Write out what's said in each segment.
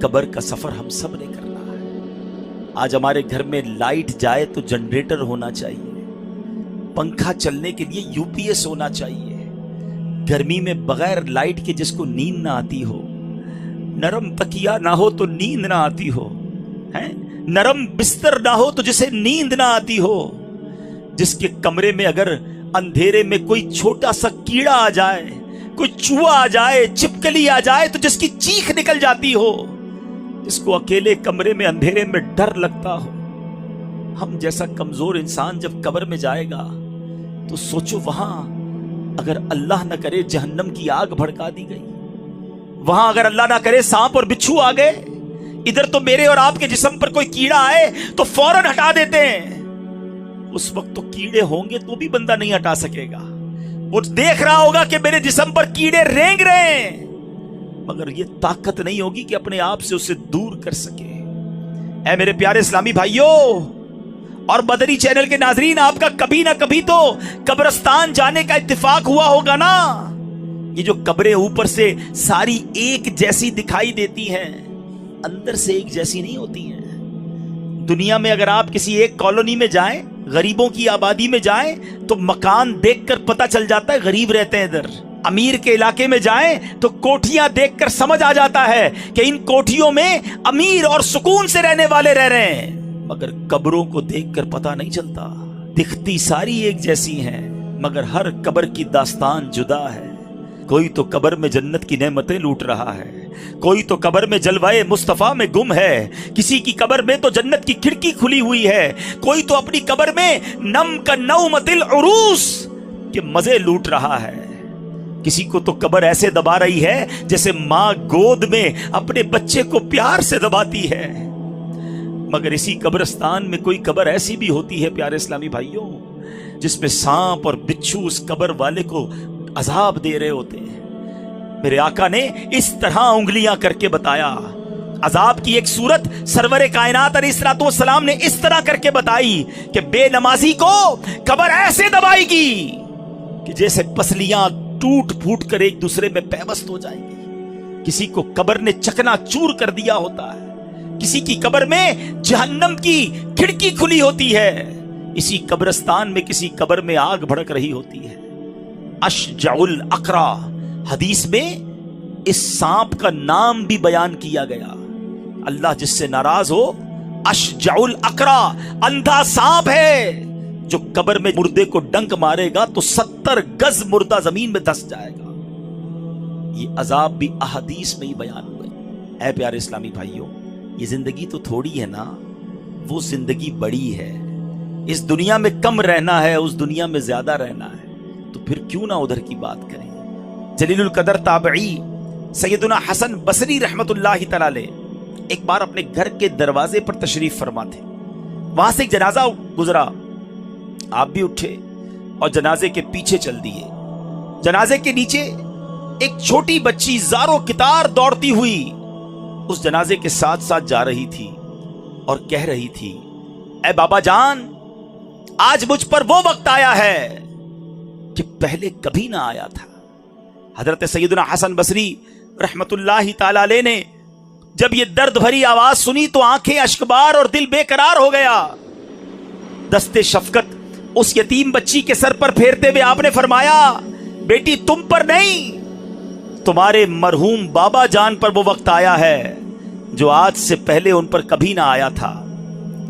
कब्र का सफर हम सब ने करना है। आज हमारे घर में लाइट जाए तो जनरेटर होना चाहिए, पंखा चलने के लिए यूपीएस होना चाहिए। गर्मी में बगैर लाइट के जिसको नींद ना आती हो, नरम तकिया ना हो तो नींद ना आती हो, हैं? नरम बिस्तर ना हो तो जिसे नींद ना आती हो, जिसके कमरे में अगर अंधेरे में कोई छोटा सा कीड़ा आ जाए, कोई चूहा आ जाए, छिपकली आ जाए तो जिसकी चीख निकल जाती हो, जिसको अकेले कमरे में अंधेरे में डर लगता हो, हम जैसा कमजोर इंसान जब कब्र में जाएगा तो सोचो वहां अगर अल्लाह ना करे जहन्नम की आग भड़का दी गई, वहां अगर अल्लाह ना करे सांप और बिच्छू आ गए, इधर तो मेरे और आपके जिस्म पर कोई कीड़ा आए तो फौरन हटा देते हैं। उस वक्त तो कीड़े होंगे तो भी बंदा नहीं हटा सकेगा, वो देख रहा होगा कि मेरे जिस्म पर कीड़े रेंग रहे हैं, मगर ये ताकत नहीं होगी कि अपने आप से उसे दूर कर सके। ऐ मेरे प्यारे इस्लामी भाइयों और बदरी चैनल के नाजरीन, आपका कभी ना कभी तो कब्रिस्तान जाने का इत्तेफाक हुआ होगा ना। ये जो कब्रें ऊपर से सारी एक जैसी दिखाई देती हैं, अंदर से एक जैसी नहीं होती हैं। दुनिया में अगर आप किसी एक कॉलोनी में जाएं, गरीबों की आबादी में जाएं, तो मकान देखकर पता चल जाता है गरीब रहते हैं इधर। अमीर के इलाके में जाएं तो कोठियां देखकर समझ आ जाता है कि इन कोठियों में अमीर और सुकून से रहने वाले रह रहे हैं। मगर कब्रों को देखकर पता नहीं चलता, दिखती सारी एक जैसी हैं, मगर हर कब्र की दास्तान जुदा है। कोई तो कब्र में जन्नत की नेमतें लूट रहा है, कोई तो कब्र में जलवाए मुस्तफा में गुम है, किसी की कब्र में तो जन्नत की खिड़की खुली हुई है, कोई तो अपनी कब्र में नम का नौमतिल उरूस के मजे लूट रहा है। किसी को तो कब्र ऐसे दबा रही है जैसे मां गोद में अपने बच्चे को प्यार से दबाती है। मगर इसी कब्रिस्तान में कोई कब्र ऐसी भी होती है प्यारे इस्लामी भाइयों, जिसमें सांप और बिच्छू उस कब्र वाले को अजाब दे रहे होते हैं। मेरे आका ने इस तरह उंगलियां करके बताया, अजाब की एक सूरत सरवरे कायनात अलैहिस्सलाम ने इस तरह करके बताई कि बेनमाजी को कब्र ऐसे दबाएगी कि जैसे पसलियां टूट फूट कर एक दूसरे में पैवस्त हो जाएंगी। किसी को कब्र ने चकनाचूर कर दिया होता है, किसी की कब्र में जहन्नम की खिड़की खुली होती है, इसी कब्रिस्तान में किसी कब्र में आग भड़क रही होती है। अशजाउल अकरा, हदीस में इस सांप का नाम भी बयान किया गया। अल्लाह जिससे नाराज हो, अशजाउल अकरा, अंधा सांप है जो कब्र में मुर्दे को डंक मारेगा तो 70 गज मुर्दा जमीन में धंस जाएगा। ये अजाब भी अहदीस में ही बयान हुए। ऐ प्यारे इस्लामी भाइयों, ये जिंदगी तो थोड़ी है ना, वो जिंदगी बड़ी है। इस दुनिया में कम रहना है, उस दुनिया में ज्यादा रहना है, तो फिर क्यों ना उधर की बात करें। जलीलुल कदर ताबई सैयदुना हसन बसरी रहमतुल्लाहि तआला अलैह एक बार अपने घर के दरवाजे पर तशरीफ फरमा थे। वहां से एक जनाजा गुजरा, आप भी उठे और जनाजे के पीछे चल दिए। जनाजे के नीचे एक छोटी बच्ची ज़ारो कितार दौड़ती हुई उस जनाजे के साथ साथ जा रही थी और कह रही थी, ऐ बाबा जान, आज मुझ पर वो वक्त आया है कि पहले कभी ना आया था। हजरत सैयदना हसन बसरी रहमतुल्लाहि ताला अलैह ने जब ये दर्द भरी आवाज सुनी तो आंखें अश्कबार और दिल बेकरार हो गया। दस्ते शफकत उस यतीम बच्ची के सर पर फेरते हुए आपने फरमाया, बेटी तुम पर नहीं, तुम्हारे मरहूम बाबा जान पर वो वक्त आया है जो आज से पहले उन पर कभी ना आया था।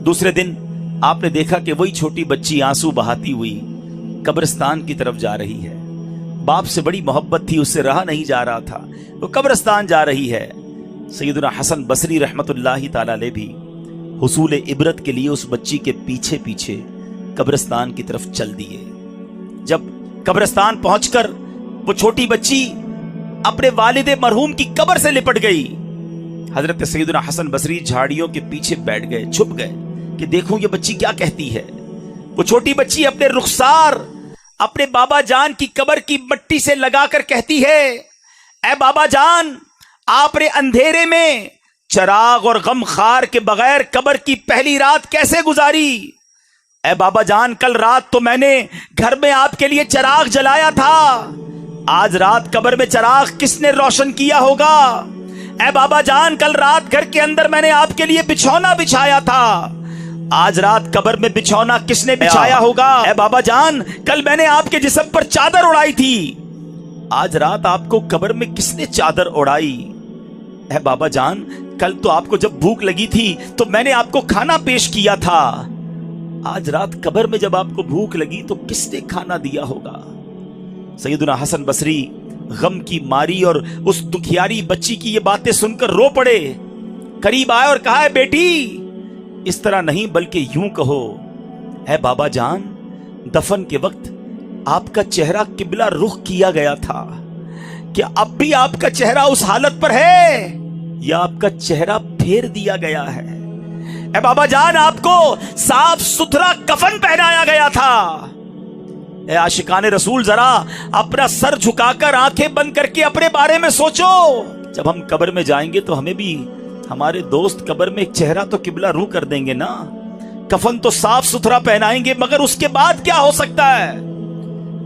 दूसरे दिन आपने देखा कि वही छोटी बच्ची आंसू बहाती हुई कब्रिस्तान की तरफ जा रही है। बाप से बड़ी मोहब्बत थी, उससे रहा नहीं जा रहा था, वो कब्रिस्तान जा रही है। सैयदना हसन बसरी रहमतुल्लाहि ताला अलैह भी हुसूल इबरत के लिए उस बच्ची के पीछे पीछे कब्रिस्तान की तरफ चल दिए। जब कब्रिस्तान पहुंचकर वो छोटी बच्ची अपने वालिदे मरहूम की कब्र से लिपट गई, हजरत सैयदना हसन बसरी झाड़ियों के पीछे बैठ गए, छुप गए कि देखूं ये बच्ची क्या कहती है। वो छोटी बच्ची अपने रुखसार अपने बाबा जान की कब्र की मिट्टी से लगाकर कहती है, ऐ बाबा जान, आपने अंधेरे में चराग और गमखार के बगैर कब्र की पहली रात कैसे गुजारी? ऐ बाबा जान, कल रात तो मैंने घर में आपके लिए चराग जलाया था, आज रात कब्र में चराग किसने रोशन किया होगा? اے بابا جان کل رات گھر کے اندر میں نے آپ کے لیے بچھونا بچھایا تھا، آج رات قبر میں بچھونا کس نے بچھایا ہوگا؟ اے بابا جان کل میں نے آپ کے جسم پر چادر اڑائی تھی، آج رات آپ کو قبر میں کس نے چادر اڑائی؟ اے بابا جان کل تو آپ کو جب بھوک لگی تھی تو میں نے آپ کو کھانا پیش کیا تھا، آج رات قبر میں جب آپ کو بھوک لگی تو کس نے کھانا دیا ہوگا؟ سیدنا حسن بصری غم کی ماری اور اس دکھیاری بچی کی یہ باتیں سن کر رو پڑے، قریب آئے اور کہا، بیٹی اس طرح نہیں بلکہ یوں کہو، اے بابا جان دفن کے وقت آپ کا چہرہ قبلہ رخ کیا گیا تھا، کیا اب بھی آپ کا چہرہ اس حالت پر ہے یا آپ کا چہرہ پھیر دیا گیا ہے؟ اے بابا جان آپ کو صاف ستھرا کفن پہنایا گیا تھا، اے عاشقان رسول ذرا اپنا سر جھکا کر آنکھیں بند کر کے اپنے بارے میں سوچو، جب ہم قبر میں جائیں گے تو ہمیں بھی ہمارے دوست قبر میں ایک چہرہ تو قبلہ رو کر دیں گے نا، کفن تو صاف ستھرا پہنائیں گے، مگر اس کے بعد کیا ہو سکتا ہے؟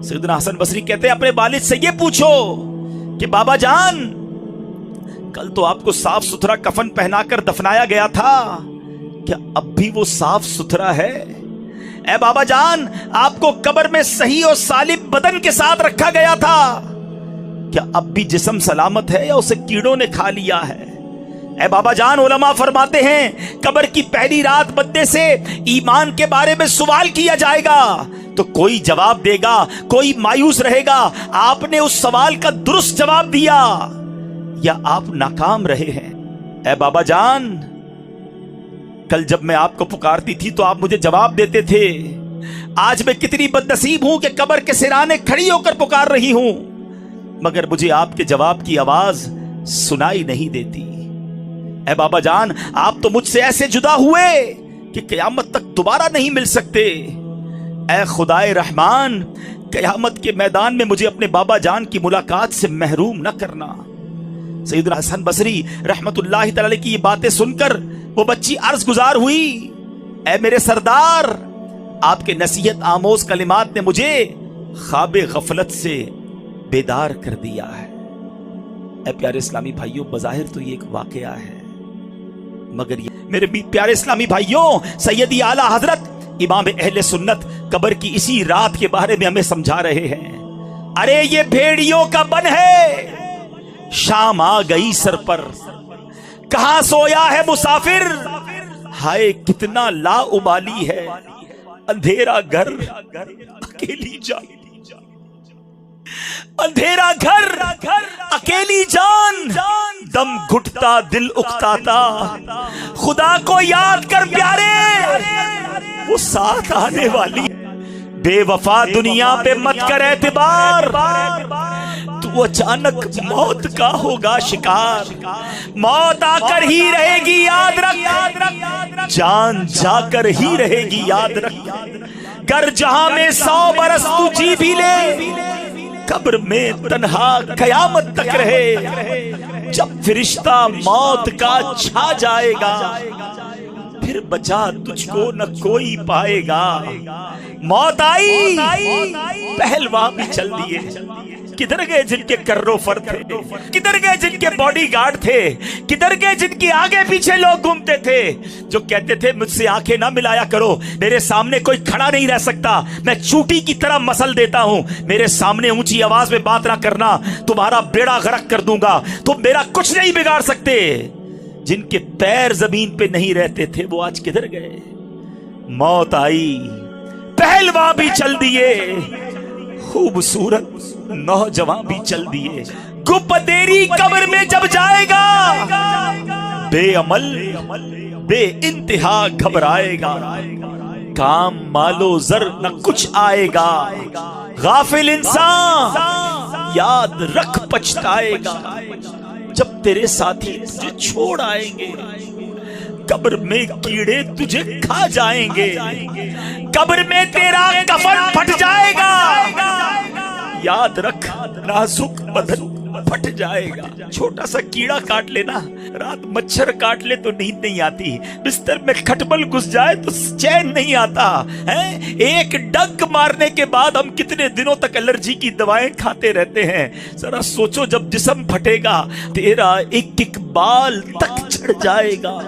سیدنا حسن بصری کہتے ہیں اپنے والد سے یہ پوچھو کہ بابا جان کل تو آپ کو صاف ستھرا کفن پہنا کر دفنایا گیا تھا، کیا اب بھی وہ صاف ستھرا ہے؟ اے بابا جان آپ کو قبر میں صحیح اور سالم بدن کے ساتھ رکھا گیا تھا، کیا اب بھی جسم سلامت ہے یا اسے کیڑوں نے کھا لیا ہے؟ اے بابا جان علماء فرماتے ہیں قبر کی پہلی رات بندے سے ایمان کے بارے میں سوال کیا جائے گا تو کوئی جواب دے گا، کوئی مایوس رہے گا، آپ نے اس سوال کا درست جواب دیا یا آپ ناکام رہے ہیں؟ اے بابا جان کل جب میں آپ کو پکارتی تھی تو آپ مجھے جواب دیتے تھے، آج میں کتنی بد نصیب ہوں کہ قبر کے سرانے کھڑی ہو کر پکار رہی ہوں مگر مجھے آپ کے جواب کی آواز سنائی نہیں دیتی۔ اے بابا جان آپ تو مجھ سے ایسے جدا ہوئے کہ قیامت تک دوبارہ نہیں مل سکتے، اے خدائے رحمان قیامت کے میدان میں مجھے اپنے بابا جان کی ملاقات سے محروم نہ کرنا۔ سیدنا حسن بصری رحمت اللہ تعالی کی یہ باتیں سن کر وہ بچی عرض گزار ہوئی، اے میرے سردار آپ کے نصیحت آموز کلمات نے مجھے خواب غفلت سے بیدار کر دیا ہے۔ اے پیارے اسلامی بھائیوں بظاہر تو یہ ایک واقعہ ہے مگر یہ میرے پیارے اسلامی بھائیوں سیدی اعلیٰ حضرت امام اہل سنت قبر کی اسی رات کے بارے میں ہمیں سمجھا رہے ہیں، ارے یہ بھیڑیوں کا بن ہے، شام آ گئی سر پر، کہاں سویا ہے مسافر، ہائے کتنا لا ابالی ہے، اندھیرا گھر اکیلی جان، اندھیرا گھر اکیلی جان، دم گھٹتا دل اکتاتا، خدا کو یاد کر پیارے وہ ساتھ آنے والی، بے وفا دنیا پہ مت کر اعتبار، تو اچانک موت کا ہوگا شکار، موت آ کر ہی رہے گی یاد رکھ، جان جا کر ہی رہے گی یاد رکھ، گر جہاں میں 100 برس تو جی بھی لے، قبر میں تنہا قیامت تک رہے، جب فرشتہ موت کا چھا جائے گا پھر بچا تجھ کو نہ کوئی پائے گا، موت آئی پہلوان بھی چل دیے، کدھر گئے جن کے کرو فر تھے، کدھر گئے جن کے باڈی گارڈ تھے، کدھر گئے جن کے آگے پیچھے لوگ گھومتے تھے جو کہتے تھے مجھ سے آنکھیں نہ ملایا کرو، میرے سامنے کوئی کھڑا نہیں رہ سکتا، میں چوٹی کی طرح مسل دیتا ہوں، میرے سامنے اونچی آواز میں بات نہ کرنا تمہارا بیڑا غرق کر دوں گا، تم میرا کچھ نہیں بگاڑ سکتے، جن کے پیر زمین پہ نہیں رہتے تھے وہ آج کدھر گئے؟ موت آئی پہلوان بھی چل دیے، خوبصورت نوجوان بھی چل دیے، گپ تیری قبر میں جب جائے گا بے عمل بے انتہا گھبرائے گا، کام مالو زر نہ کچھ آئے گا، غافل انسان یاد رکھ پچھتائے گا، جب تیرے ساتھی تجھے چھوڑ آئیں گے قبر میں کیڑے تجھے کھا جائیں گے، قبر میں تیرا کفن پھٹ جائے گا، یاد رکھ نازک بدن फट जाएगा। छोटा सा कीड़ा काट लेना, रात मच्छर काट ले तो नींद नहीं आती, बिस्तर में खटमल घुस जाए तो चैन नहीं आता है। एक डंक मारने के बाद हम कितने दिनों तक एलर्जी की दवाएं खाते रहते हैं। जरा सोचो, जब जिस्म फटेगा तेरा एक एक बाल तक झड़ जाएगा।